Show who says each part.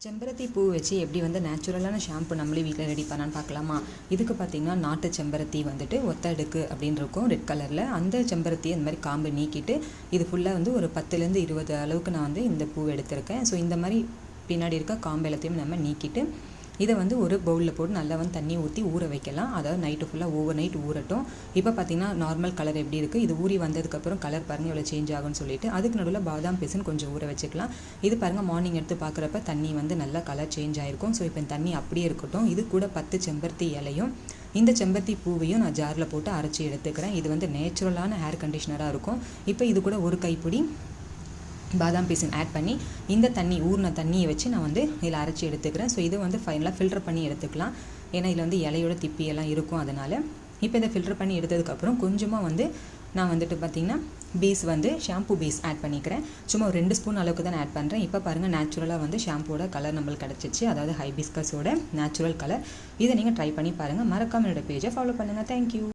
Speaker 1: செம்பருத்தி பூ வச்சு எப்படி வந்து நேச்சுரலான ஷாம்பு நம்மளே வீட்டில் ரெடி பண்ணான்னு பார்க்கலாமா. இதுக்கு பார்த்திங்கன்னா நாட்டு செம்பருத்தி வந்துட்டு ஒத்த அடுக்கு அப்படின்னு இருக்கும் ரெட் கலரில். அந்த செம்பருத்தி அந்த மாதிரி காம்பு நீக்கிட்டு இது ஃபுல்லாக வந்து ஒரு 10லேருந்து 20 அளவுக்கு நான் வந்து இந்த பூ எடுத்திருக்கேன். ஸோ இந்த மாதிரி பின்னாடி இருக்க காம்பு எல்லாத்தையும் நம்ம நீக்கிட்டு இதை வந்து ஒரு பவுலில் போட்டு நல்லா வந்து தண்ணி ஊற்றி ஊற வைக்கலாம். அதாவது நைட்டு ஃபுல்லாக ஓவர் நைட் ஊறட்டும். இப்போ பார்த்திங்கன்னா நார்மல் கலர் எப்படி இருக்குது, இது ஊறி வந்ததுக்கப்புறம் கலர் பாருங்கள் எவ்வளோ சேஞ்ச் ஆகும்னு சொல்லிட்டு அதுக்கு நடுவில் பாதாம் பிசின் கொஞ்சம் ஊற வச்சுக்கலாம். இது பாருங்கள் மார்னிங் எடுத்து பார்க்குறப்ப தண்ணி வந்து நல்லா கலர் சேஞ்ச் ஆகிருக்கும். ஸோ இப்போ இந்த தண்ணி அப்படியே இருக்கட்டும். இது கூட 10 செம்பருத்தி இலையும் இந்த செம்பருத்தி பூவையும் நான் ஜாரில் போட்டு அரைச்சி எடுத்துக்கிறேன். இது வந்து நேச்சுரலான ஹேர் கண்டிஷ்னராக இருக்கும். இப்போ இது கூட ஒரு கைப்பிடி பாதாம் பீசன் ஆட் பண்ணி இந்த தண்ணி ஊறின தண்ணியை வச்சு நான் வந்து இதில் அரைச்சி எடுத்துக்கிறேன். ஸோ இது வந்து ஃபைனலாக ஃபில்டர் பண்ணி எடுத்துக்கலாம். ஏன்னா இதில் வந்து இலையோட திப்பியெல்லாம் இருக்கும். அதனால் இப்போ இதை ஃபில்டர் பண்ணி எடுத்ததுக்கப்புறம் கொஞ்சமாக வந்து நான் வந்துட்டு பார்த்திங்கன்னா பேஸ் வந்து ஷாம்பூ பேஸ் ஆட் பண்ணிக்கிறேன். சும்மா ஒரு 2 ஸ்பூன் அளவுக்கு தான் ஆட் பண்ணுறேன். இப்போ பாருங்கள் நேச்சுரலாக வந்து ஷாம்பூவோட கலர் நம்மளுக்கு கிடச்சிச்சு. அதாவது ஹைபிஸ்கஸோட நேச்சுரல் கலர். இதை நீங்கள் ட்ரை பண்ணி பாருங்கள். மறக்காம என்னோட பேஜை ஃபாலோ பண்ணுங்கள். தேங்க்யூ.